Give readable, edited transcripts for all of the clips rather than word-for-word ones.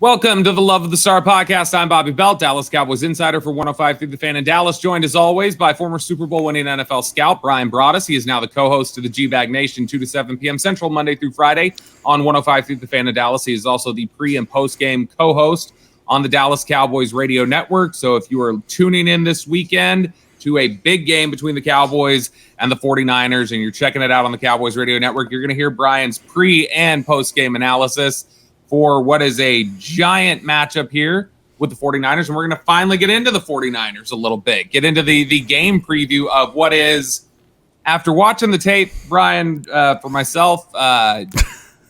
Welcome to the Love of the Star podcast. I'm Bobby Belt, Dallas Cowboys insider for 105 through the Fan in Dallas, joined as always by former Super Bowl winning NFL scout Brian Broaddus. He is now the co-host of the G-Bag Nation, 2 to 7 p.m. Central, Monday through Friday on 105 through the Fan in Dallas. He is also the pre- and post-game co-host on the Dallas Cowboys radio network. So if you are tuning in this weekend to a big game between the Cowboys and the 49ers and you're checking it out on the Cowboys radio network, you're going to hear Brian's pre- and post-game analysis for what is a giant matchup here with the 49ers. And we're going to finally get into the 49ers a little bit, get into the game preview of what is, after watching the tape, Brian, for myself, I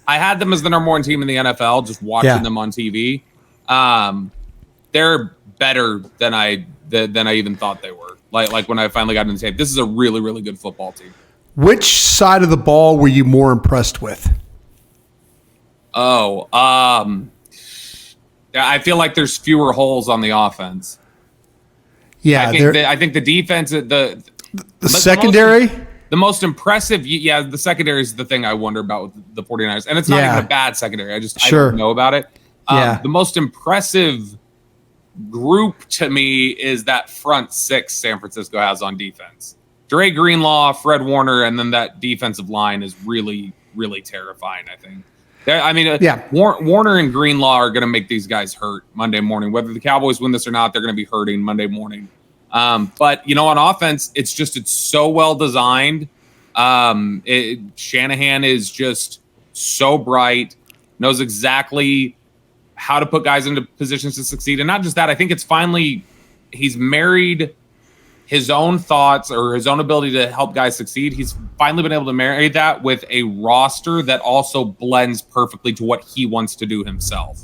had them as the number one team in the NFL, just watching them on TV. They're better than I even thought they were. Like when I finally got into the tape, this is a really, really good football team. Which side of the ball were you more impressed with? I feel like there's fewer holes on the offense. Yeah, I think the defense, the secondary, the most impressive. The secondary is the thing I wonder about with the 49ers, and it's not even a bad secondary. I don't know about it. The most impressive group to me is that front six San Francisco has on defense. Dre Greenlaw, Fred Warner, and then that defensive line is really, really terrifying, I think. Warner and Greenlaw are going to make these guys hurt Monday morning. Whether the Cowboys win this or not, they're going to be hurting Monday morning. But on offense, it's so well designed. Shanahan is just so bright, knows exactly how to put guys into positions to succeed. And not just that, I think it's finally he's married his own thoughts or his own ability to help guys succeed. He's finally been able to marry that with a roster that also blends perfectly to what he wants to do himself.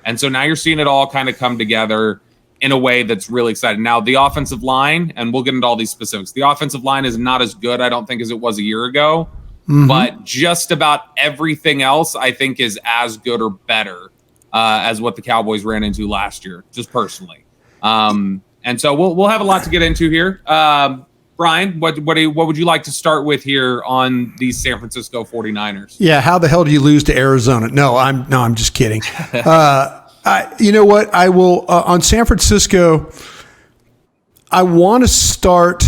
And so now you're seeing it all kind of come together in a way that's really exciting. Now, the offensive line, and we'll get into all these specifics, the offensive line is not as good, I don't think, as it was a year ago. Mm-hmm. But just about everything else, I think, is as good or better as what the Cowboys ran into last year, just personally. And so we'll have a lot to get into here. Brian, what would you like to start with here on the San Francisco 49ers? Yeah, how the hell do you lose to Arizona? No, I'm just kidding. You know what? I will on San Francisco. I want to start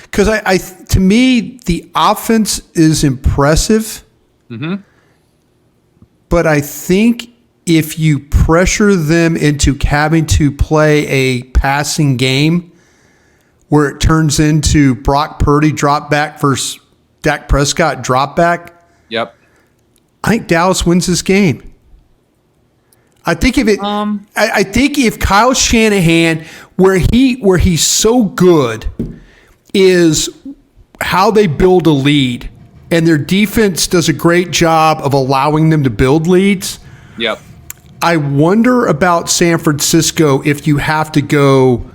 because to me the offense is impressive, but I think if you pressure them into having to play a passing game where it turns into Brock Purdy drop back versus Dak Prescott drop back, I think Dallas wins this game. I think I think if Kyle Shanahan, where he's so good, is how they build a lead, and their defense does a great job of allowing them to build leads. I wonder about San Francisco if you have to go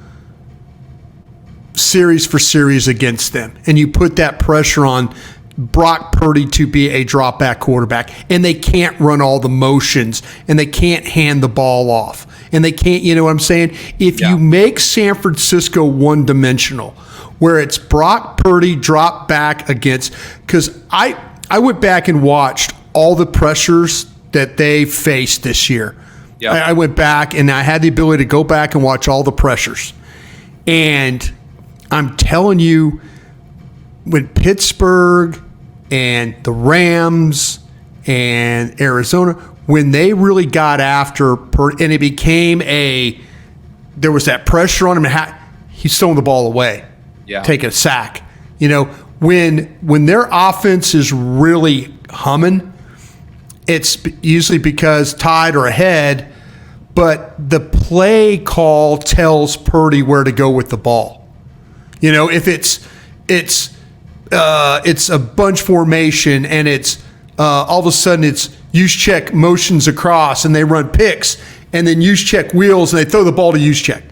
series for series against them and you put that pressure on Brock Purdy to be a drop back quarterback and they can't run all the motions and they can't hand the ball off and they can't, you know what I'm saying? If you make San Francisco one dimensional where it's Brock Purdy drop back against, because I went back and watched all the pressures that they faced this year. I went back and I had the ability to go back and watch all the pressures. And I'm telling you, when Pittsburgh and the Rams and Arizona, when they really got after and it became there was that pressure on him, he's throwing the ball away, taking a sack. When their offense is really humming, it's usually because tied or ahead, but the play call tells Purdy where to go with the ball. If it's a bunch formation and it's all of a sudden it's Juszczyk motions across and they run picks and then Juszczyk wheels and they throw the ball to Juszczyk.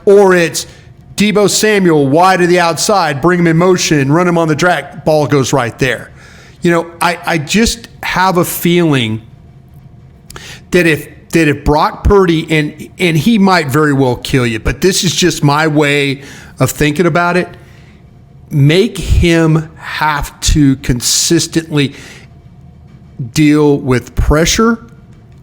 Or it's Deebo Samuel wide to the outside, bring him in motion, run him on the track, ball goes right there. I just have a feeling that if Brock Purdy, and he might very well kill you, but this is just my way of thinking about it, make him have to consistently deal with pressure,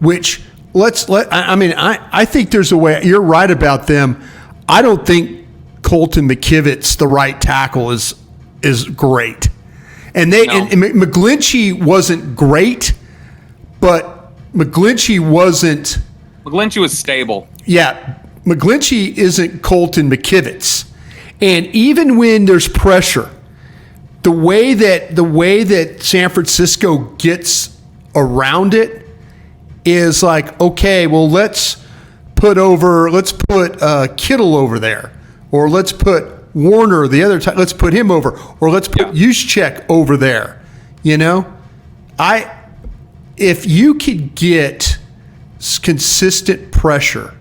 which I think there's a way. You're right about them. I don't think Colton McKivitz, the right tackle, is great. And McGlinchey wasn't great, but McGlinchey was stable. Yeah, McGlinchey isn't Colton McKivitz. And even when there's pressure, the way that San Francisco gets around it is like, okay, well, let's put Kittle over there, or let's put Warner the other time, let's put him over, or let's put Juszczyk over there. If you could get consistent pressure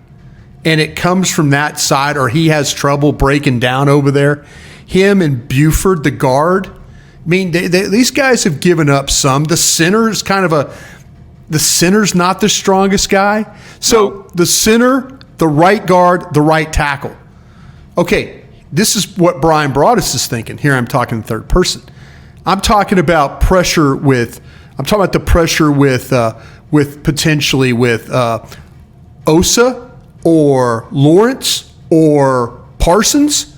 and it comes from that side, or he has trouble breaking down over there, him and Buford, the guard, I mean, these guys have given up some. The center is the center's not the strongest guy. So the center, the right guard, the right tackle. Okay, this is what Brian Broaddus is thinking. Here I'm talking third person. I'm talking about the pressure with potentially with Osa or Lawrence or Parsons,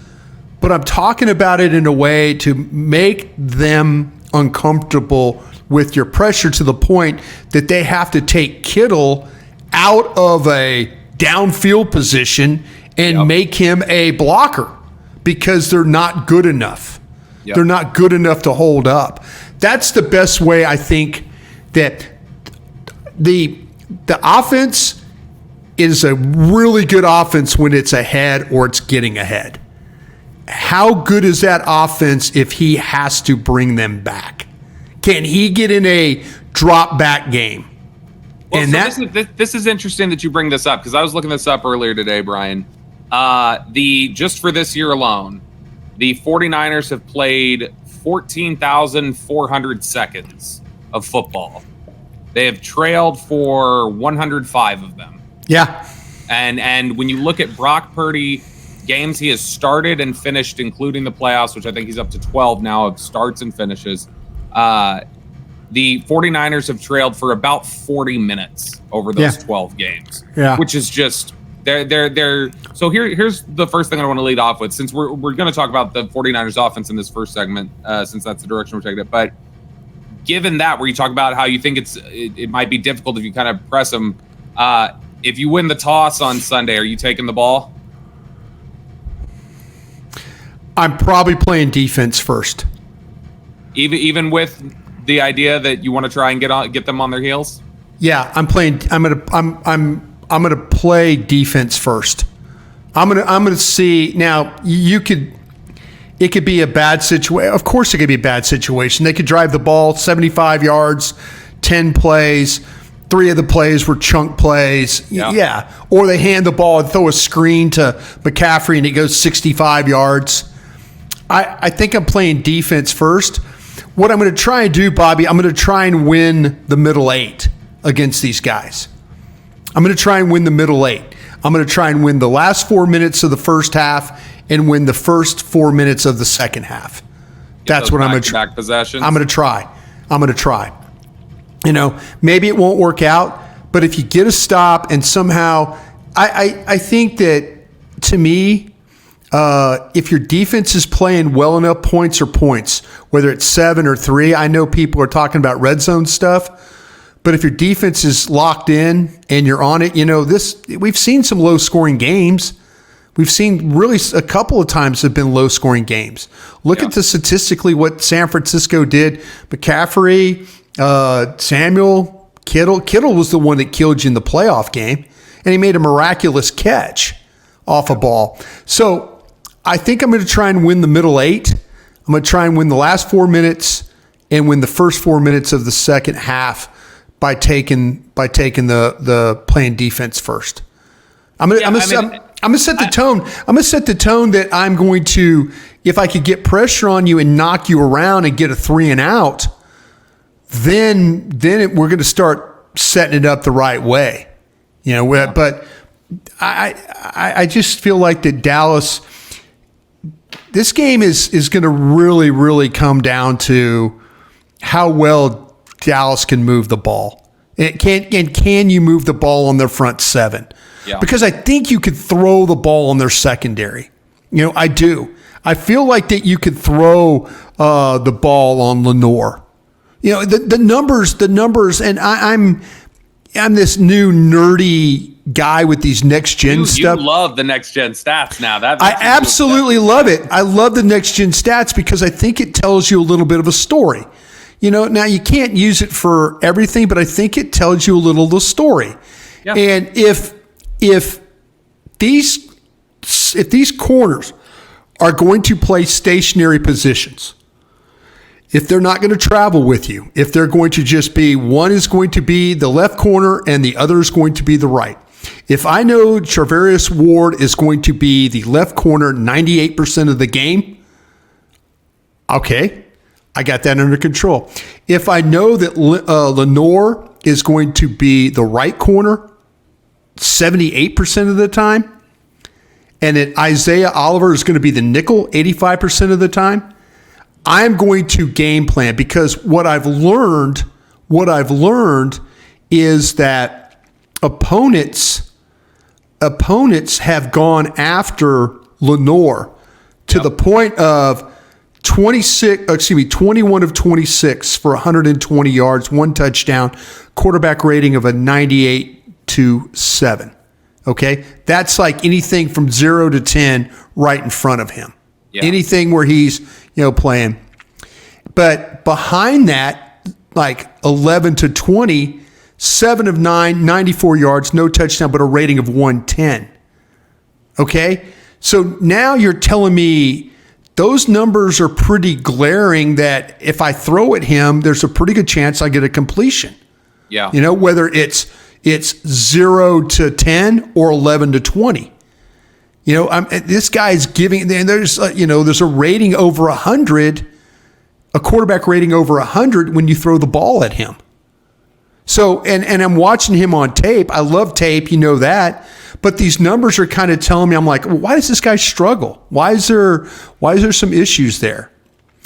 but I'm talking about it in a way to make them uncomfortable with your pressure to the point that they have to take Kittle out of a downfield position and make him a blocker because they're not good enough. Yep. They're not good enough to hold up. That's the best way, I think, that the offense is a really good offense when it's ahead or it's getting ahead. How good is that offense if he has to bring them back? Can he get in a drop back game? Well, and so this is interesting that you bring this up, because I was looking this up earlier today, Brian. Just for this year alone, the 49ers have played 14,400 seconds of football. They have trailed for 105 of them. Yeah. And when you look at Brock Purdy, games he has started and finished, including the playoffs, which I think he's up to 12 now of starts and finishes, the 49ers have trailed for about 40 minutes over those 12 games, which is just they're so here's the first thing I want to lead off with, since we're going to talk about the 49ers offense in this first segment, since that's the direction we're taking it. But given that, where you talk about how you think it might be difficult if you kind of press them, if you win the toss on Sunday, are you taking the ball? I'm probably playing defense first. Even with the idea that you want to try and get them on their heels? Yeah, I'm gonna play defense first. I'm gonna see now. It could be a bad situation. Of course, it could be a bad situation. They could drive the ball 75 yards, 10 plays. 3 of the plays were chunk plays. Yeah. Or they hand the ball and throw a screen to McCaffrey and it goes 65 yards. I think I'm playing defense first. What I'm going to try and do, Bobby, I'm going to try and win the middle 8 against these guys. I'm going to try and win the middle 8. I'm going to try and win the last 4 minutes of the first half and win the first 4 minutes of the second half. That's what I'm going to try. Back possessions. I'm going to try. Maybe it won't work out, but if you get a stop and somehow, I think that, to me, if your defense is playing well enough, points are points, whether it's 7 or 3. I know people are talking about red zone stuff, but if your defense is locked in and you're on it, we've seen some low scoring games. We've seen really a couple of times have been low scoring games. Look at statistically what San Francisco did. McCaffrey, Samuel, Kittle. Kittle was the one that killed you in the playoff game, and he made a miraculous catch off a ball. So I think I'm going to try and win the middle 8. I'm going to try and win the last 4 minutes and win the first 4 minutes of the second half by taking the playing defense first. I'm going to set the tone. I'm going to set the tone that I'm going to, if I could get pressure on you and knock you around and get a 3 and out, then we're going to start setting it up the right way. But I just feel like that Dallas, this game is going to really, really come down to how well Dallas can move the ball. And can you move the ball on their front seven? Yeah. Because I think you could throw the ball on their secondary. I do. I feel like that you could throw the ball on Lenore. The numbers, and I'm this new nerdy guy with these next gen stuff. You love the next gen stats now. I absolutely love it. I love the next gen stats because I think it tells you a little bit of a story. Now you can't use it for everything, but I think it tells you a little of the story. Yeah. And if these corners are going to play stationary positions, if they're not going to travel with you, if they're going to just be, one is going to be the left corner and the other is going to be the right. If I know Charvarius Ward is going to be the left corner 98% of the game, okay, I got that under control. If I know that Lenore is going to be the right corner 78% of the time, and that Isaiah Oliver is going to be the nickel 85% of the time, I'm going to game plan, because what I've learned is that opponents have gone after Lenore to the point of 21 of 26 for 120 yards, 1 touchdown, quarterback rating of a 98-7. Okay, that's like anything from 0 to 10 right in front of him. Yeah. Anything where he's playing. But behind that, like 11 to 20, 7 of 9, 94 yards, no touchdown, but a rating of 110. Okay, so now you're telling me those numbers are pretty glaring, that if I throw at him, there's a pretty good chance I get a completion. Yeah. Whether it's 0 to 10 or 11 to 20. This guy's giving, and there's a rating over 100, a quarterback rating over 100 when you throw the ball at him. So, and I'm watching him on tape. I love tape, that. But these numbers are kind of telling me, I'm like, well, why does this guy struggle? Why is there some issues there?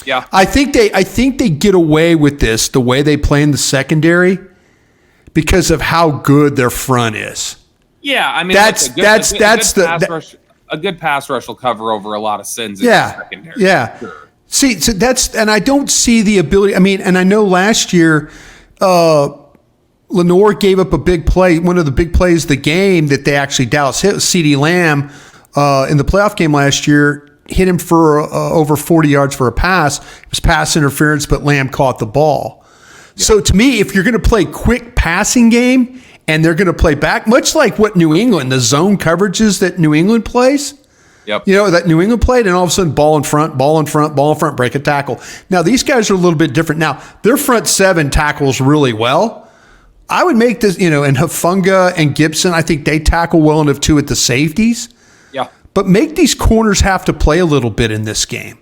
Yeah. I think they get away with this, the way they play in the secondary, because of how good their front is. Yeah, I mean, a good pass rush will cover over a lot of sins. Yeah, in the secondary. Yeah. Sure. See, so and I don't see the ability. I mean, and I know last year, Lenore gave up a big play. One of the big plays of the game that they actually Dallas hit was CeeDee Lamb in the playoff game last year. Hit him for over 40 yards for a pass. It was pass interference, but Lamb caught the ball. Yeah. So to me, if you're going to play quick passing game and they're going to play back, much like what New England, the zone coverages that New England plays, that New England played, and all of a sudden ball in front, break a tackle. Now, these guys are a little bit different. Now, their front seven tackles really well. I would make this, and Hufanga and Gibson, I think they tackle well enough too at the safeties. Yeah. But make these corners have to play a little bit in this game,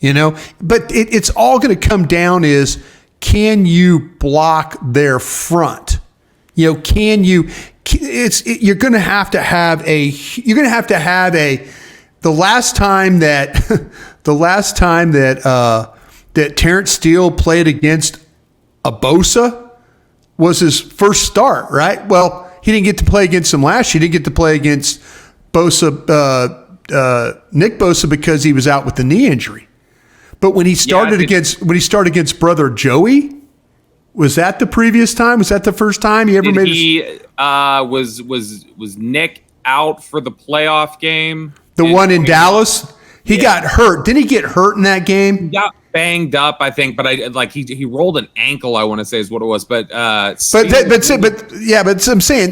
But it's all going to come down is, can you block their front? You're going to have to have the last time that Terrence Steele played against Bosa was his first start, right? Well, he didn't get to play against him last year. He didn't get to play against Bosa, Nick Bosa, because he was out with the knee injury. But when he started against brother Joey, was that the previous time? Was that the first time he ever made? Was Nick out for the playoff game? The one in Dallas? He got hurt. Didn't he get hurt in that game? He got banged up, I think, but he rolled an ankle, I want to say is what it was. But I'm saying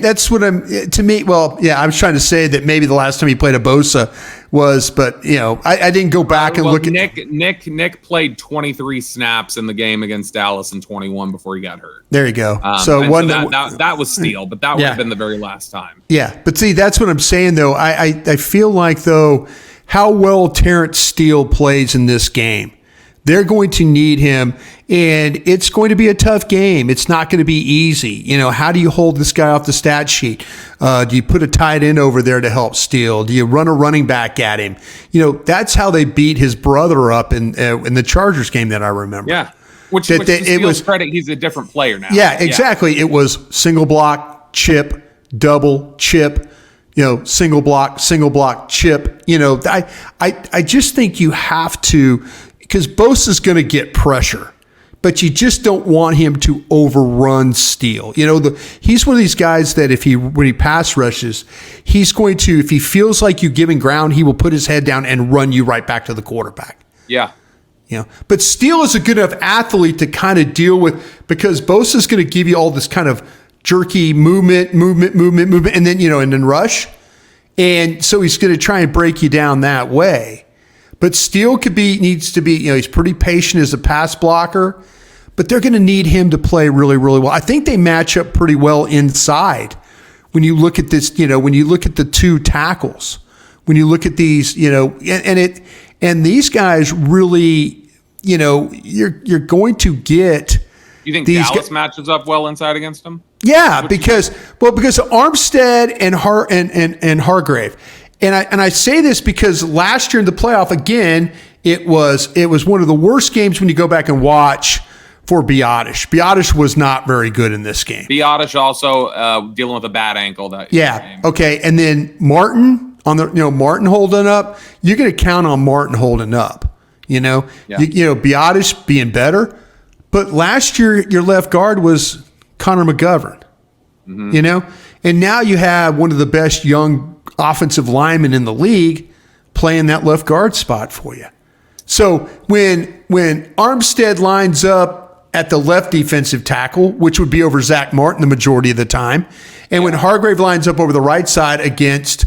that's what to me. Well, yeah, I was trying to say that maybe the last time he played a Bosa was, but I didn't go back and look at Nick played 23 snaps in the game against Dallas and 21 before he got hurt. There you go. That was Steele, but that would have been the very last time. Yeah, but see, that's what I'm saying though. I feel like though how well Terrence Steele plays in this game. They're going to need him, and it's going to be a tough game. It's not going to be easy. How do you hold this guy off the stat sheet? Do you put a tight end over there to help Steele? Do you run a running back at him? That's how they beat his brother up in the Chargers game that I remember. Yeah. Which to Steele's credit, he's a different player now. Yeah, exactly. It was single block, chip, double, chip, single block, chip. I just think you have to, because Bosa's going to get pressure, but you just don't want him to overrun Steele. He's one of these guys that when he pass rushes, he's going to, if he feels like you giving ground, he will put his head down and run you right back to the quarterback. Yeah. But Steele is a good enough athlete to kind of deal with, because Bosa's going to give you all this kind of jerky movement, and then rush. And so he's going to try and break you down that way. But Steele needs to be, he's pretty patient as a pass blocker, but they're going to need him to play really, really well. I think they match up pretty well inside. When you look at this, when you look at the two tackles, when you look at these, and these guys really, you're going to get. You think Dallas matches up well inside against them? Yeah, because Armstead and Hargrave, and I say this because last year in the playoff, again, it was one of the worst games when you go back and watch for Biotish. Biotish was not very good in this game. Biotish also dealing with a bad ankle that game. Okay, and then Martin Martin holding up. You're going to count on Martin holding up. Biotish being better. But last year, your left guard was Connor McGovern, and now you have one of the best young offensive linemen in the league playing that left guard spot for you. So when Armstead lines up at the left defensive tackle, which would be over Zach Martin the majority of the time, and when Hargrave lines up over the right side against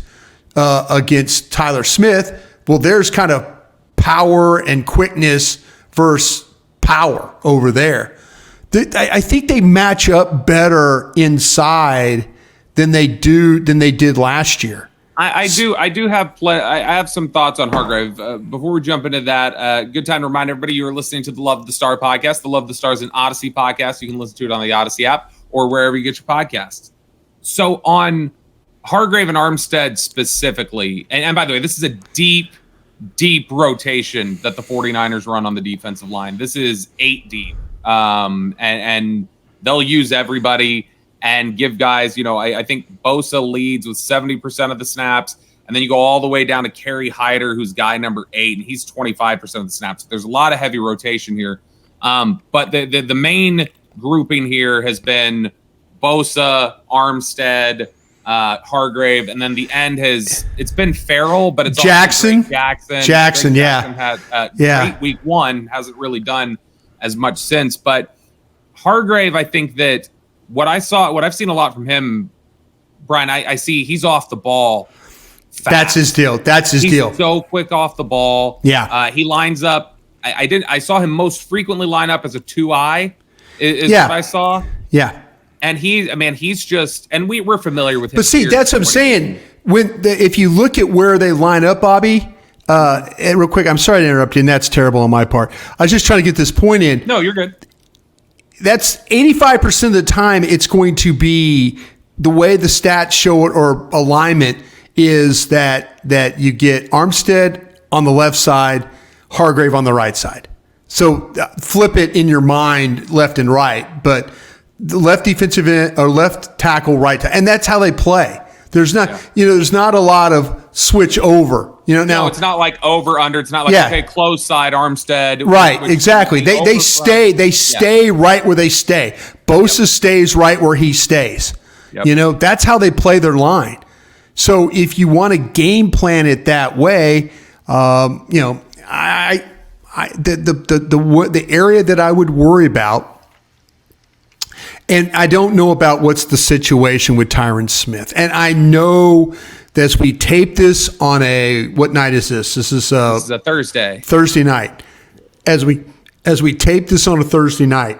Tyler Smith, well, there's kind of power and quickness versus power over there. I think they match up better inside than they did last year. I do have I have some thoughts on Hargrave. Before we jump into that, good time to remind everybody you are listening to the Love the Star podcast. The Love the Star is an Audacy podcast. You can listen to it on the Audacy app or wherever you get your podcasts. So on Hargrave and Armstead specifically, and by the way, this is a deep rotation that the 49ers run on the defensive line. This is 8 deep. And they'll use everybody and give guys, I think Bosa leads with 70% of the snaps. And then you go all the way down to Kerry Hyder, who's guy number 8, and he's 25% of the snaps. There's a lot of heavy rotation here. But the main grouping here has been Bosa, Armstead, Hargrave, and then the end it's been Farrell, but it's Jackson. Also Jackson. Jackson had great week 1, hasn't really done as much since. But Hargrave, I think that what I've seen a lot from him, Brian, I see he's off the ball fast. That's his deal. He's so quick off the ball. Yeah. He lines up. I saw him most frequently line up as a 2-eye is what I saw. Yeah. And he's just, and we're familiar with him. But see, that's what I'm saying. If you look at where they line up, Bobby, and real quick, I'm sorry to interrupt you, and that's terrible on my part. I was just trying to get this point in. No, you're good. That's 85% of the time it's going to be the way the stats show it, or alignment is that you get Armstead on the left side, Hargrave on the right side. So flip it in your mind left and right, but the left defensive end or left tackle, right tackle, and that's how they play. There's not, there's not a lot of switch over. Now no, it's not like over under. It's not like okay, close side Armstead. Right, exactly. They stay right where they stay. Bosa stays right where he stays. Yep. That's how they play their line. So if you want to game plan it that way, the area that I would worry about. And I don't know about what's the situation with Tyron Smith. And I know that as we tape this on what night is this? This is a Thursday. Thursday night. As we tape this on a Thursday night,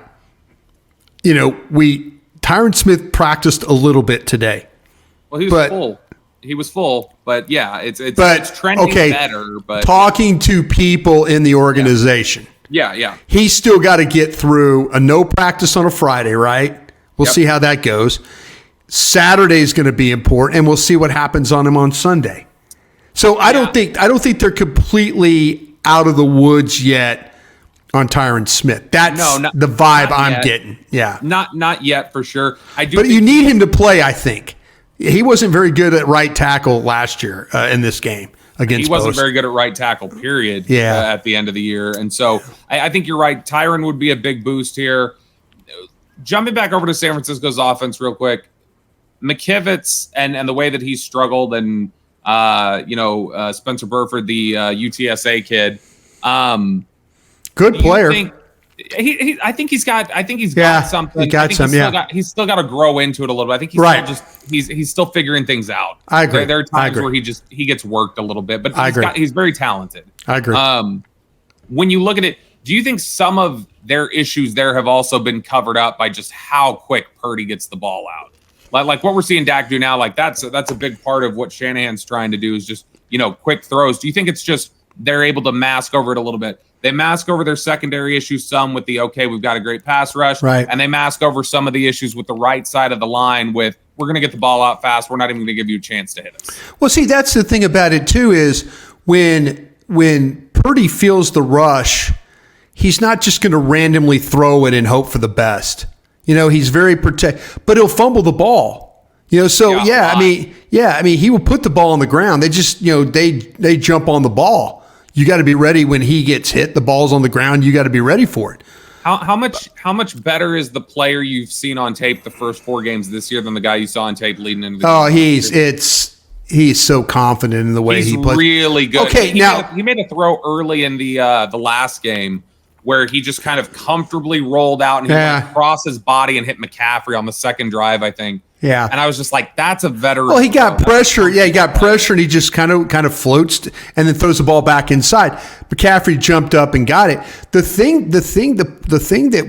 Tyron Smith practiced a little bit today. Well, he was full. He was full, but yeah, it's trending better. But talking to people in the organization. Yeah. He's still got to get through a no practice on a Friday, right? We'll see how that goes. Saturday is going to be important, and we'll see what happens on him on Sunday. So I don't think they're completely out of the woods yet on Tyron Smith. That's No, the vibe I'm yet. getting. Yeah. Not yet for sure. But you need him to play, I think. He wasn't very good at right tackle last year in this game against He wasn't Post. very good at right tackle, period, Yeah. at the end of the year. And so I think you're right. Tyron would be a big boost here. Jumping back over to San Francisco's offense real quick, McKivitz and the way that he's struggled, and Spencer Burford, the UTSA kid. Good player. I think he's got something. He got some. He's still got to grow into it a little bit. I think he's still figuring things out. I agree. There are times where he gets worked a little bit, but he's very talented. I agree. When you look at it, do you think some of their issues there have also been covered up by just how quick Purdy gets the ball out? Like what we're seeing Dak do now, like that's a big part of what Shanahan's trying to do is just, quick throws. Do you think it's just they're able to mask over it a little bit? They mask over their secondary issues some with we've got a great pass rush. Right. And they mask over some of the issues with the right side of the line with, we're going to get the ball out fast. We're not even going to give you a chance to hit us. Well, see, that's the thing about it too, is when Purdy feels the rush, he's not just going to randomly throw it and hope for the best. He's very but he'll fumble the ball. He will put the ball on the ground. They just, they jump on the ball. You got to be ready when he gets hit. The ball's on the ground. You got to be ready for it. How much better is the player you've seen on tape the first 4 games this year than the guy you saw on tape leading into the game? He's so confident in the way he plays. He's really good. Okay, he made a throw early in the last game where he just kind of comfortably rolled out and he went across his body and hit McCaffrey on the second drive, I think. Yeah. And I was just like, that's a veteran. Well, he got pressure. Yeah, he got pressure and he just kind of floats and then throws the ball back inside. McCaffrey jumped up and got it. The thing that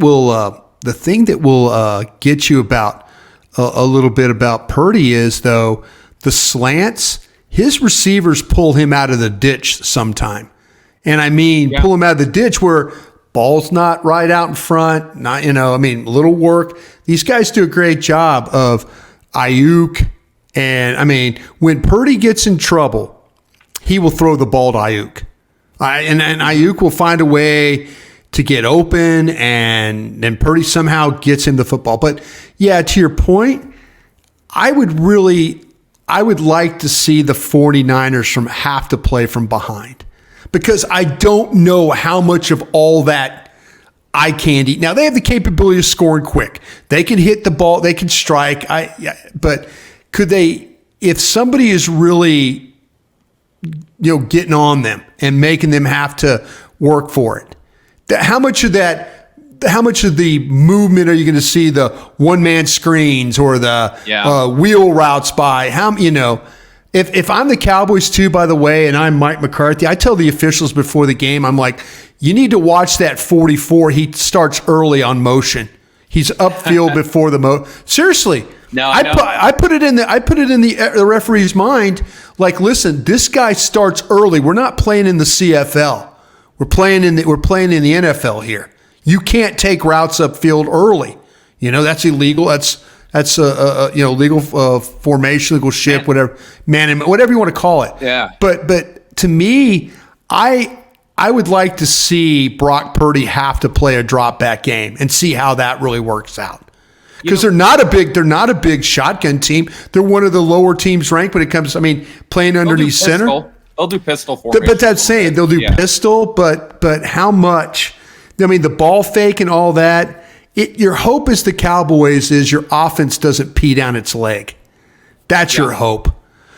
will get you about a little bit about Purdy is, though, the slants. His receivers pull him out of the ditch sometime. And I mean, pull him out of the ditch where ball's not right out in front, little work. These guys do a great job of Ayuk. And, when Purdy gets in trouble, he will throw the ball to Ayuk. And Ayuk will find a way to get open, and then Purdy somehow gets him the football. But, yeah, to your point, I would like to see the 49ers have to play from behind. Because I don't know how much of all that eye candy. Now, they have the capability of scoring quick. They can hit the ball. They can strike. But could they, if somebody is really, getting on them and making them have to work for it, how much of the movement are you going to see, the one-man screens or the wheel routes by? If I'm the Cowboys too, by the way, and I'm Mike McCarthy, I tell the officials before the game, I'm like, you need to watch that 44. He starts early on motion. He's upfield before the Seriously. No, I put it in the referee's mind. Like, listen, this guy starts early. We're not playing in the CFL. We're playing in the NFL here. You can't take routes upfield early. That's illegal. That's legal formation, legal ship, whatever, whatever you want to call it. Yeah. But to me, I would like to see Brock Purdy have to play a drop back game and see how that really works out. Because they're not a big shotgun team. They're one of the lower teams ranked when it comes. Playing underneath center. They'll do pistol formation. But that's saying they'll do pistol. But how much? The ball fake and all that. Your hope as the Cowboys is your offense doesn't pee down its leg. That's your hope.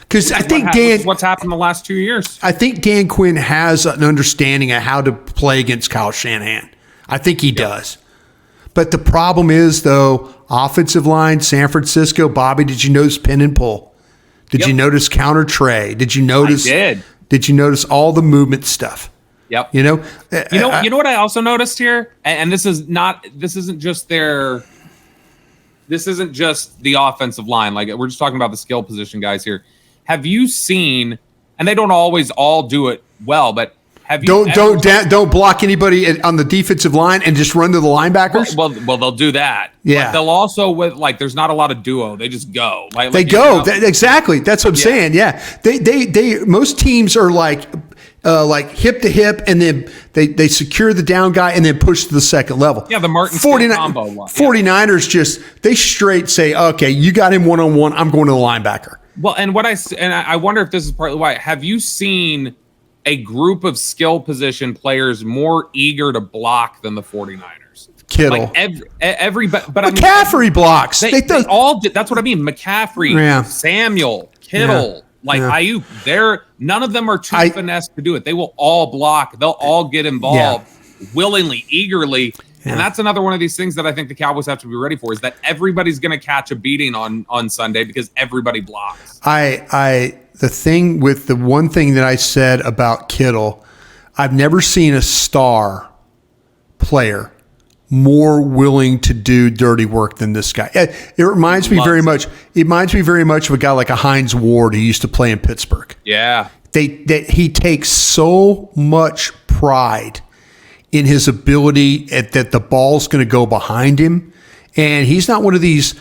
Because I think what's happened the last 2 years. I think Dan Quinn has an understanding of how to play against Kyle Shanahan. I think he does. But the problem is, though, offensive line, San Francisco. Bobby, did you notice pin and pull? Did you notice counter tray? Did you notice? I did. Did you notice all the movement stuff? Yep. You know what I also noticed here, and this isn't just the offensive line. Like, we're just talking about the skill position guys here. Have you seen? And they don't always all do it well, but have you? Don't block anybody on the defensive line and just run to the linebackers. Well, they'll do that. Yeah. But they'll also there's not a lot of duo. They just go. Exactly. That's what I'm saying. Yeah. They most teams are like. like hip to hip, and then they secure the down guy and then push to the second level. Yeah, the Martin Steele combo one. 49ers just, they straight say, okay, you got him one-on-one, I'm going to the linebacker. Well, and I wonder if this is partly why. Have you seen a group of skill position players more eager to block than the 49ers? Kittle. Like every but McCaffrey blocks. They all did. That's what I mean. McCaffrey, Samuel, Kittle, Ayuk. None of them are too finesse to do it. They will all block. They'll all get involved willingly, eagerly. Yeah. And that's another one of these things that I think the Cowboys have to be ready for, is that everybody's going to catch a beating on Sunday because everybody blocks. The one thing that I said about Kittle, I've never seen a star player more willing to do dirty work than this guy. It reminds me very much. It reminds me very much of a guy like a Hines Ward who used to play in Pittsburgh. Yeah, he takes so much pride in his ability that the ball's going to go behind him, and he's not one of these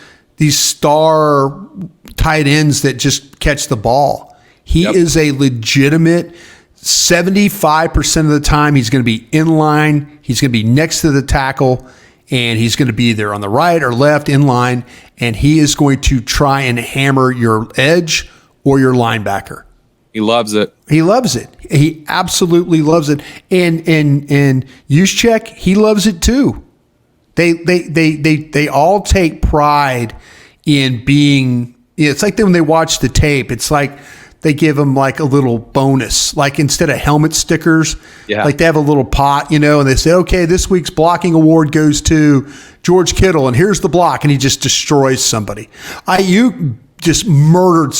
star tight ends that just catch the ball. He is a legitimate 75% of the time he's going to be in line, he's going to be next to the tackle, and he's going to be either on the right or left in line, and he is going to try and hammer your edge or your linebacker. He loves it. He loves it. He absolutely loves it. And Juszczyk, he loves it too. They all take pride in being. It's like when they watch the tape. It's like they give them like a little bonus. Like instead of helmet stickers, like they have a little pot, and they say, okay, this week's blocking award goes to George Kittle, and here's the block, and he just destroys somebody. Ayuk just murdered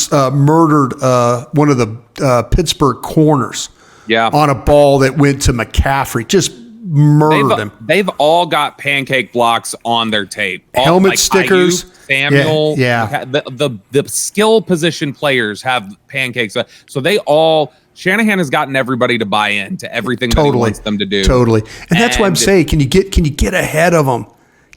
one of the Pittsburgh corners on a ball that went to McCaffrey. Just murdered him. They've all got pancake blocks on their tape. Helmet stickers. Ayuk, Samuel. The skill position players have pancakes. So they all... Shanahan has gotten everybody to buy in to everything that he wants them to do. Totally. And that's why I'm saying, can you get ahead of them?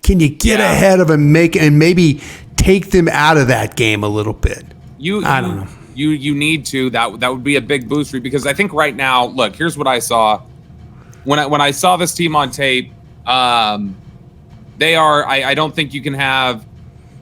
Can you get ahead of them and maybe take them out of that game a little bit? I don't know. You need to. That would be a big boost for you, because I think right now, look, here's what I saw. When I saw this team on tape, they are. I don't think you can have,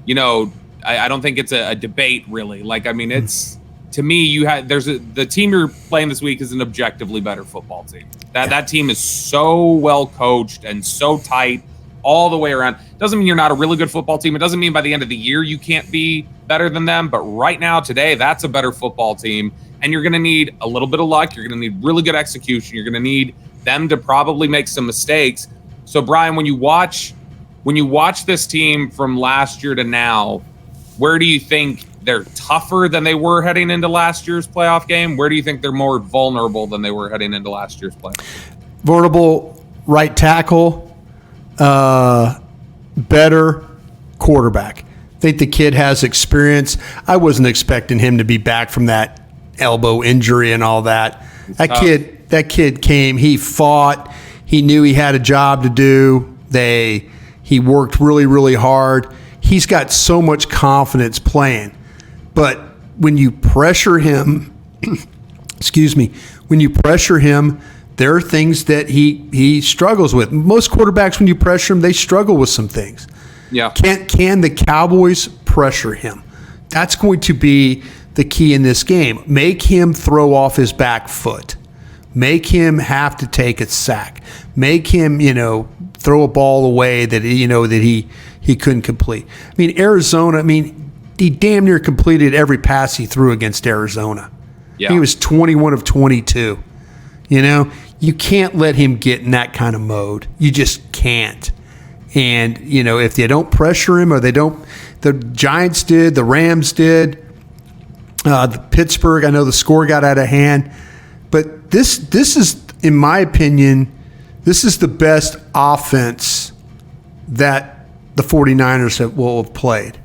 I don't think it's a debate really. Like, I mean, it's to me, the team you're playing this week is an objectively better football team. That team is so well coached and so tight all the way around. Doesn't mean you're not a really good football team. It doesn't mean by the end of the year you can't be better than them. But right now, today, that's a better football team. And you're going to need a little bit of luck. You're going to need really good execution. You're going to need them to probably make some mistakes. So, Brian, when you watch this team from last year to now, where do you think they're tougher than they were heading into last year's playoff game? Where do you think they're more vulnerable than they were heading into last year's playoff game? Vulnerable right tackle. Better quarterback. I think the kid has experience. I wasn't expecting him to be back from that elbow injury and all that. That kid came, he fought, he knew he had a job to do. He worked really, really hard. He's got so much confidence playing. But when you pressure him, there are things that he struggles with. Most quarterbacks, when you pressure him, they struggle with some things. Yeah. Can the Cowboys pressure him? That's going to be the key in this game. Make him throw off his back foot. Make him have to take a sack. Make him, throw a ball away that he couldn't complete. I mean, Arizona, he damn near completed every pass he threw against Arizona. Yeah. He was 21 of 22. You can't let him get in that kind of mode. You just can't. And, if they don't pressure him, or the Giants did, the Rams did, the Pittsburgh, I know the score got out of hand. But this is, in my opinion, this is the best offense that the 49ers will have played.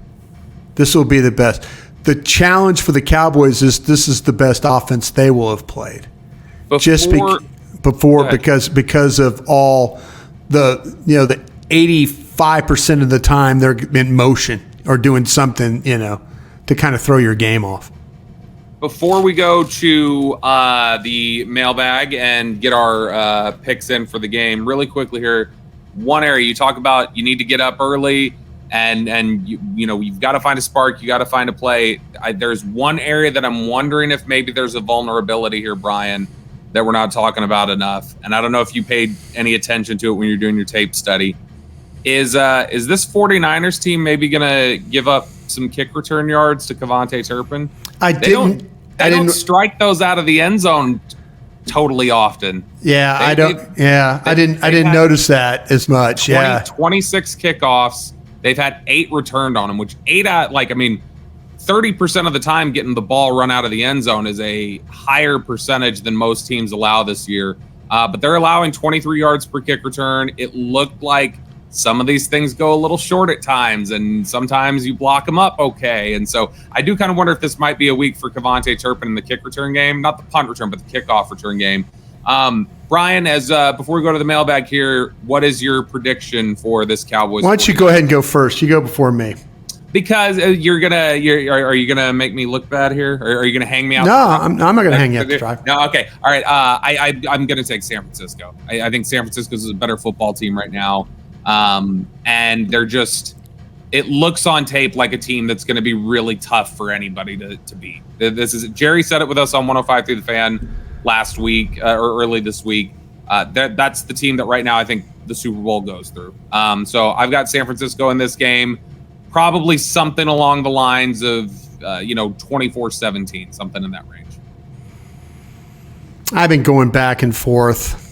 This will be the best. The challenge for the Cowboys is this is the best offense they will have played. Because of all the 85% of the time they're in motion or doing something, to kind of throw your game off. Before we go to the mailbag and get our picks in for the game, really quickly here, one area you talk about, you need to get up early, and you've got to find a spark, you got to find a play. There's one area that I'm wondering if maybe there's a vulnerability here, Brian, that we're not talking about enough, and I don't know if you paid any attention to it when you're doing your tape study. Is this 49ers team maybe going to give up some kick return yards to Kevontae Turpin? I didn't strike those out of the end zone totally often. Yeah, I didn't notice that as much. 26 kickoffs. They've had 8 returned on them, which 30% of the time getting the ball run out of the end zone is a higher percentage than most teams allow this year. But they're allowing 23 yards per kick return. It looked like some of these things go a little short at times, and sometimes you block them up okay. And so I do kind of wonder if this might be a week for Kevontae Turpin in the kick return game, not the punt return, but the kickoff return game. Brian, before we go to the mailbag here, what is your prediction for this Cowboys? Why don't you go ahead and go first? You go before me. Because are you gonna make me look bad here? Or are you gonna hang me out? No, I'm not gonna hang you out the drive. No, okay, all right. I'm gonna take San Francisco. I think San Francisco is a better football team right now. And they're just, it looks on tape like a team that's going to be really tough for anybody to beat. Jerry said it with us on 105 through the Fan last week or early this week. That's the team that right now I think the Super Bowl goes through. So I've got San Francisco in this game, probably something along the lines of 24-17, something in that range. I've been going back and forth.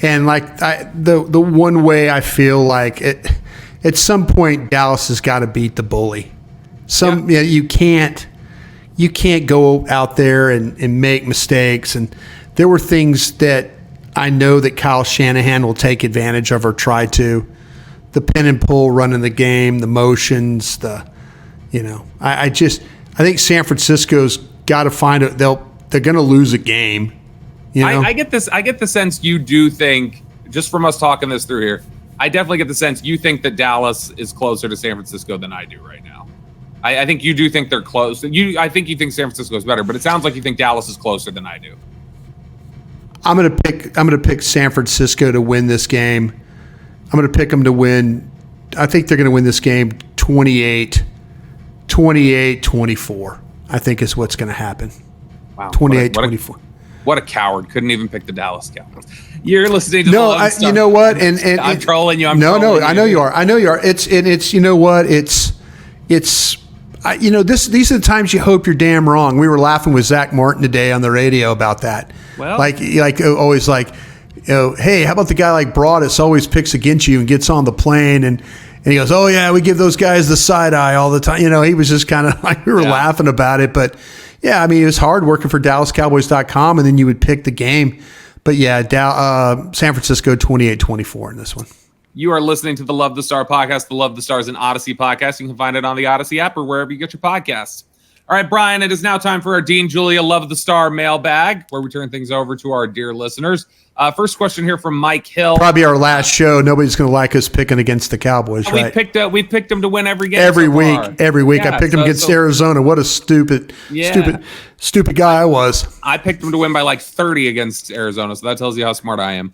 And the one way I feel like at some point Dallas has got to beat the bully. You can't go out there and make mistakes. And there were things that I know that Kyle Shanahan will take advantage of or try to. The pin and pull running the game, the motions, I think San Francisco's got to find it. They're going to lose a game. I get the sense you do think, just from us talking this through here, I definitely get the sense you think that Dallas is closer to San Francisco than I do right now. I think you do think they're close. I think you think San Francisco is better, but it sounds like you think Dallas is closer than I do. I'm gonna pick San Francisco to win this game. I'm gonna pick them to win. I think they're gonna win this game 28-24. I think is what's gonna happen. Wow. 28-24. What a coward! Couldn't even pick the Dallas Cowboys. You're listening to you know what? And I'm trolling you. I know you are. It's you know what? These are the times you hope you're damn wrong. We were laughing with Zach Martin today on the radio about that. Well, always hey, how about the guy like Broadus always picks against you and gets on the plane and he goes, oh yeah, we give those guys the side eye all the time. He was just kind of like we were laughing about it, but. Yeah, I mean, it was hard working for DallasCowboys.com, and then you would pick the game. But yeah, San Francisco 28-24 in this one. You are listening to the Love the Star podcast, the Love the Stars and Audacy podcast. You can find it on the Audacy app or wherever you get your podcasts. All right, Brian, it is now time for our Dean Julia Love the Star mailbag, where we turn things over to our dear listeners. First question here from Mike Hill. Probably our last show. Nobody's going to like us picking against the Cowboys, right? We picked them to win every game. Every week. I picked them against Arizona. What a stupid guy I was. I picked them to win by like 30 against Arizona, so that tells you how smart I am.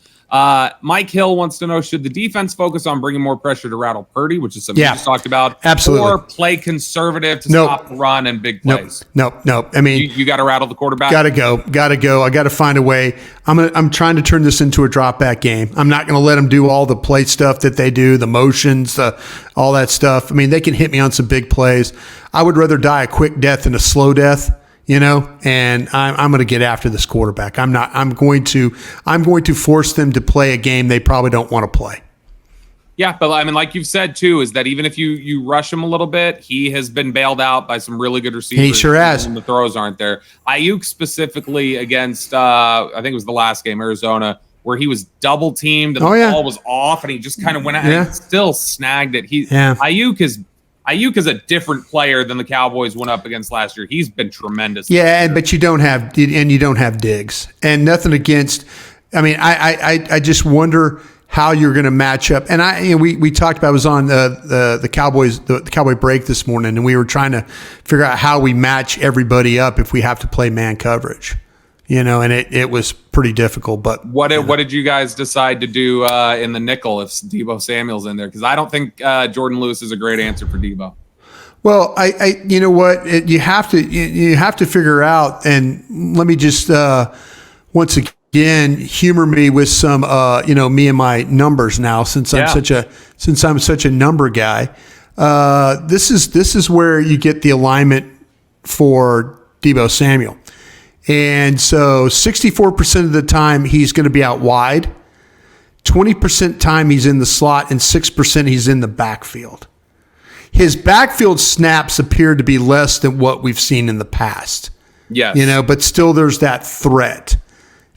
Mike Hill wants to know, should the defense focus on bringing more pressure to rattle Purdy, which is something we just talked about, absolutely, or play conservative to stop the run and big plays? Nope. I mean, you got to rattle the quarterback. Got to go. I got to find a way. I'm trying to turn this into a drop back game. I'm not going to let them do all the play stuff that they do, the motions, all that stuff. I mean, they can hit me on some big plays. I would rather die a quick death than a slow death. And I'm going to get after this quarterback. I'm going to force them to play a game they probably don't want to play. Yeah, but I mean, like you've said too, is that even if you rush him a little bit, he has been bailed out by some really good receivers. He sure has. And the throws aren't there. Ayuk specifically against, I think it was the last game, Arizona, where he was double teamed and the ball was off, and he just kind of went out and still snagged it. Ayuk is a different player than the Cowboys went up against last year. He's been tremendous. Yeah, but you don't have Diggs, and nothing against. I mean, I just wonder. how you're going to match up. And we talked about, I was on the Cowboys, the Cowboy break this morning, and we were trying to figure out how we match everybody up if we have to play man coverage, and it was pretty difficult. But what did you guys decide to do in the nickel if Deebo Samuel's in there? Because I don't think Jordan Lewis is a great answer for Deebo. Well, you know what, you have to figure out, and let me just once again humor me with some me and my numbers now, since I'm such a number guy. This is where you get the alignment for Deebo Samuel. And so 64% of the time he's going to be out wide, 20% time he's in the slot, and 6% he's in the backfield. His backfield snaps appear to be less than what we've seen in the past. Yes. But still there's that threat.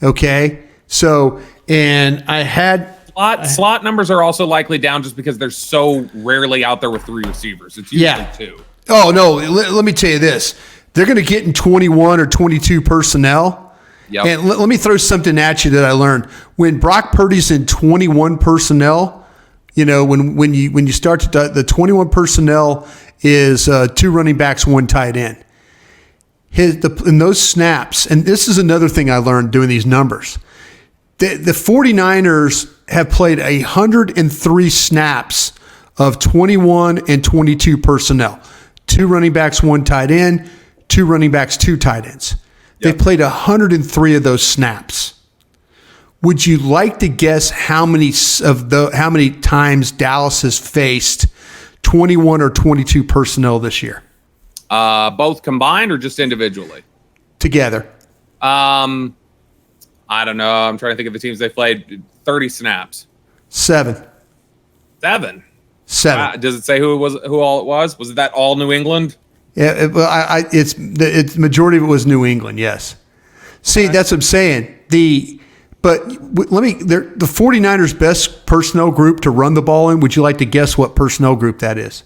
Okay? So, and I had... Slot numbers are also likely down just because they're so rarely out there with 3 receivers. It's usually 2. Oh, no. Let me tell you this. They're going to get in 21 or 22 personnel. Yep. And let me throw something at you that I learned. When Brock Purdy's in 21 personnel... when you start the 21 personnel is 2 running backs, 1 tight end. In those snaps, and this is another thing I learned doing these numbers. The 49ers have played 103 snaps of 21 and 22 personnel. 2 running backs, 1 tight end, 2 running backs, 2 tight ends. They've played 103 of those snaps. Would you like to guess how many times Dallas has faced 21 or 22 personnel this year? Both combined or just individually? Together. I don't know. I'm trying to think of the teams they played. 30 snaps. 7. 7. Does it say who all it was? Was it that all New England? Yeah. It's majority of it was New England. Yes. See, that's what I'm saying. But the 49ers' best personnel group to run the ball in, would you like to guess what personnel group that is?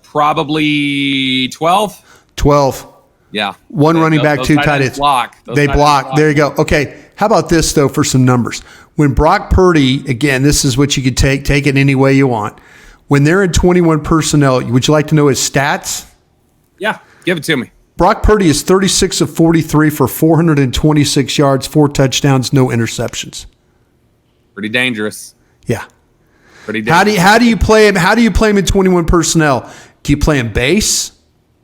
Probably 12. 12. Yeah. 1 running back, 2 tight ends. They block. There you go. Okay. How about this, though, for some numbers? When Brock Purdy, again, this is what you could take it any way you want. When they're in 21 personnel, would you like to know his stats? Yeah. Give it to me. Brock Purdy is 36 of 43 for 426 yards, 4 touchdowns, no interceptions. Pretty dangerous. Yeah. Pretty dangerous. How do you play him? How do you play him in 21 personnel? Do you play him base?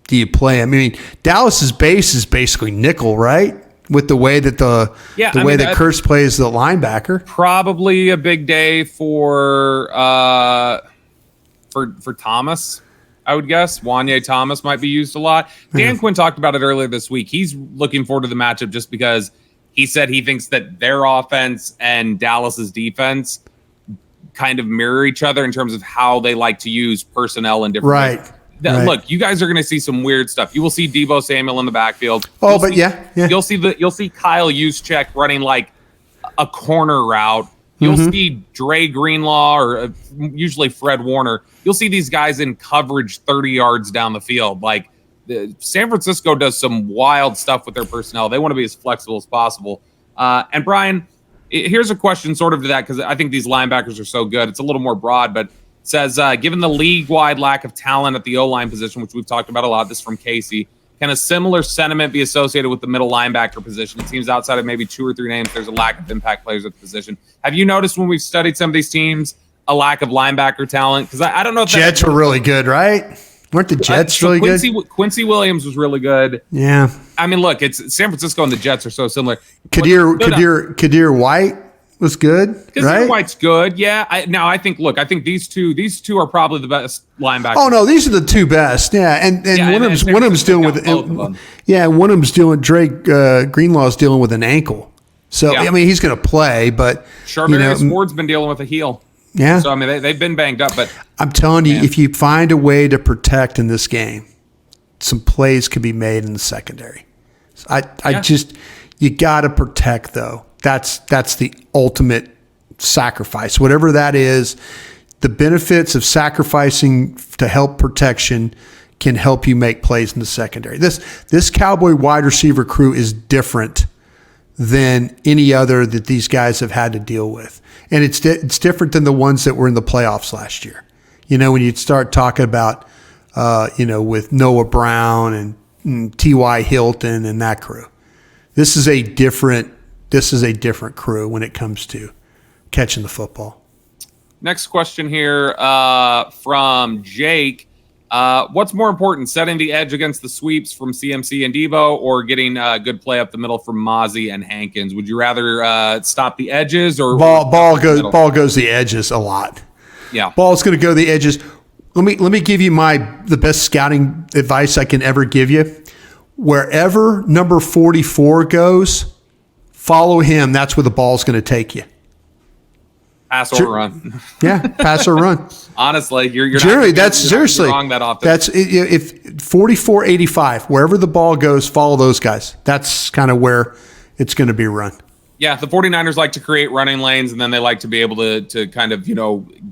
Do you play him? I mean, Dallas's base is basically nickel, right? With the way that that Kurtz plays the linebacker. Probably a big day for Thomas. I would guess Wanye Thomas might be used a lot. Dan Quinn talked about it earlier this week. He's looking forward to the matchup just because he said he thinks that their offense and Dallas's defense kind of mirror each other in terms of how they like to use personnel in different ways. Look, you guys are going to see some weird stuff. You will see Deebo Samuel in the backfield. You'll see Kyle Juszczyk running like a corner route. You'll see Dre Greenlaw or usually Fred Warner. You'll see these guys in coverage 30 yards down the field. Like San Francisco does some wild stuff with their personnel. They want to be as flexible as possible. And Brian, here's a question sort of to that because I think these linebackers are so good. It's a little more broad, but it says, given the league-wide lack of talent at the O-line position, which we've talked about a lot, this is from Casey, can a similar sentiment be associated with the middle linebacker position? It seems outside of maybe 2 or 3 names, there's a lack of impact players at the position. Have you noticed when we've studied some of these teams, a lack of linebacker talent? Because I don't know if Jets were really good, right? Weren't the Jets really good? Quincy Williams was really good. Yeah. I mean, look, it's San Francisco and the Jets are so similar. Kadir White was good, right? White's good, yeah. I think these two are probably the best linebackers. Oh no, these are the 2 best, yeah. And one of them's dealing with one of them's dealing. Drake Greenlaw's dealing with an ankle, so I mean he's going to play, but Charvarius Ward's been dealing with a heel. Yeah, so I mean they've been banged up, but I'm telling you, if you find a way to protect in this game, some plays could be made in the secondary. You got to protect though. That's the ultimate sacrifice. Whatever that is, the benefits of sacrificing to help protection can help you make plays in the secondary. This Cowboy wide receiver crew is different than any other that these guys have had to deal with. And it's different than the ones that were in the playoffs last year. When you start talking about, with Noah Brown and T.Y. Hilton and that crew. This is a different crew when it comes to catching the football. Next question here from Jake. What's more important, setting the edge against the sweeps from CMC and Debo, or getting good play up the middle from Mozzie and Hankins? Would you rather stop the edges or ball goes the edges a lot? Yeah, ball's going to go the edges. Let me give you the best scouting advice I can ever give you. Wherever number 44 goes, follow him. That's where the ball's going to take you. Pass or run. Yeah, pass or run. Honestly, you're Jerry, that's seriously wrong that often. That's if 44-85, wherever the ball goes, follow those guys. That's kind of where it's going to be run. Yeah, the 49ers like to create running lanes, and then they like to be able to kind of,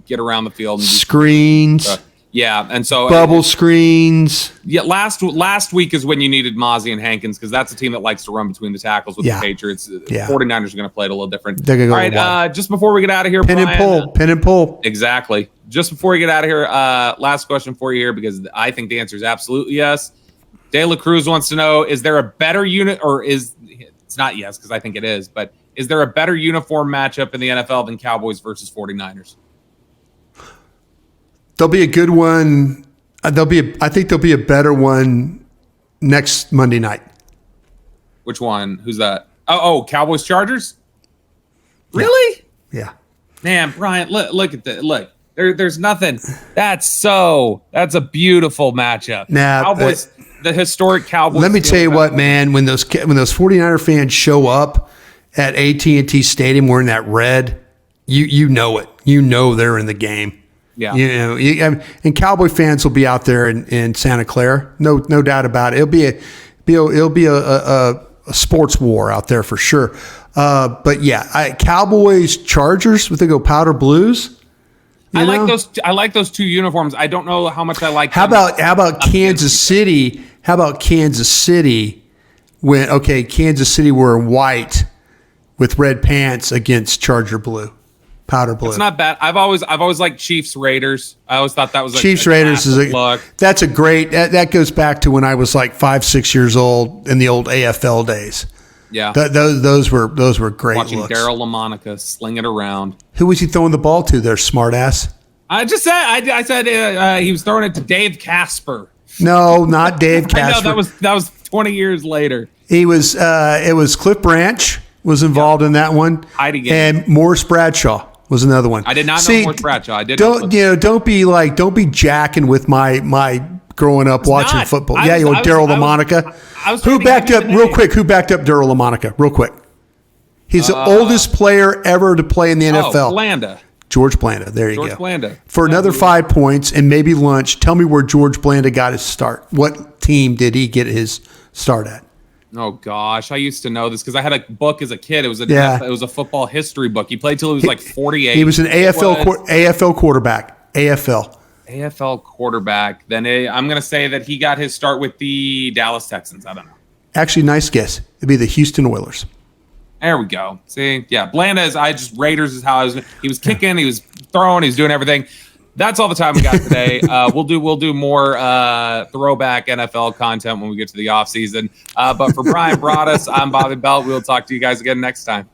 get around the field. And screens. Yeah, and so bubble screens. Yeah, last week is when you needed Mozzie and Hankins, because that's a team that likes to run between the tackles with the Patriots. Yeah. 49ers are going to play it a little different. They're going to go All right, just before we get out of here, pin and pull. Exactly. Just before we get out of here, last question for you here, because I think the answer is absolutely yes. De La Cruz wants to know, is there a better unit, or it's not yes, because I think it is, but is there a better uniform matchup in the NFL than Cowboys versus 49ers? There'll be a good one. I think there'll be a better one next Monday night. Which one? Who's that? Oh, Cowboys Chargers? Really? Yeah. Man, Brian, look at that. Look, there's nothing. That's a beautiful matchup. Now, Cowboys, the historic Cowboys. Let me tell you what, man. When those 49er fans show up at AT&T Stadium wearing that red, you know it. You know they're in the game. Yeah, and Cowboy fans will be out there in Santa Clara, no doubt about it. It'll be a sports war out there for sure. But yeah, Cowboys Chargers, would they go powder blues? I like those two uniforms. I don't know how much I like. How about Kansas City? How about Kansas City? Kansas City wearing white with red pants against Charger blue. Powder blue. It's not bad. I've always liked Chiefs Raiders. I always thought that was Chiefs Raiders is that's a great that goes back to when I was like 5-6 years old in the old AFL days. Yeah, those were great. Watching looks. Daryl LaMonica sling it around. Who was he throwing the ball to there, smartass? I just said I said he was throwing it to Dave Casper. No, not Dave Casper. I know that was 20 years later. He was it was Cliff Branch was involved in that one. And Morris Bradshaw was another one. I did not know Morris Bradshaw. I did. Don't be jacking with my growing up watching football. Daryl LaMonica. Who backed up real quick? Who backed up Daryl LaMonica real quick? He's the oldest player ever to play in the NFL. Blanda. George Blanda. There you go. George Blanda. For another 5 points and maybe lunch, tell me where George Blanda got his start. What team did he get his start at? Oh gosh, I used to know this because I had a book as a kid. It was a football history book. He played till he was like 48. He was an AFL quarterback. AFL quarterback. Then I'm going to say that he got his start with the Dallas Texans. I don't know. Actually, nice guess. It'd be the Houston Oilers. There we go. See, yeah, Blanda Raiders is how he was kicking, he was throwing, he was doing everything. That's all the time we got today. We'll do more throwback NFL content when we get to the offseason. But for Brian Broaddus, I'm Bobby Belt. We'll talk to you guys again next time.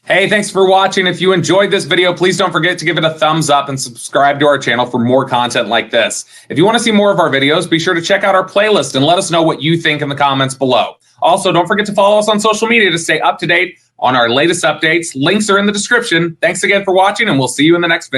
Hey, thanks for watching. If you enjoyed this video, please don't forget to give it a thumbs up and subscribe to our channel for more content like this. If you want to see more of our videos, be sure to check out our playlist and let us know what you think in the comments below. Also, don't forget to follow us on social media to stay up to date on our latest updates. Links are in the description. Thanks again for watching, and we'll see you in the next video.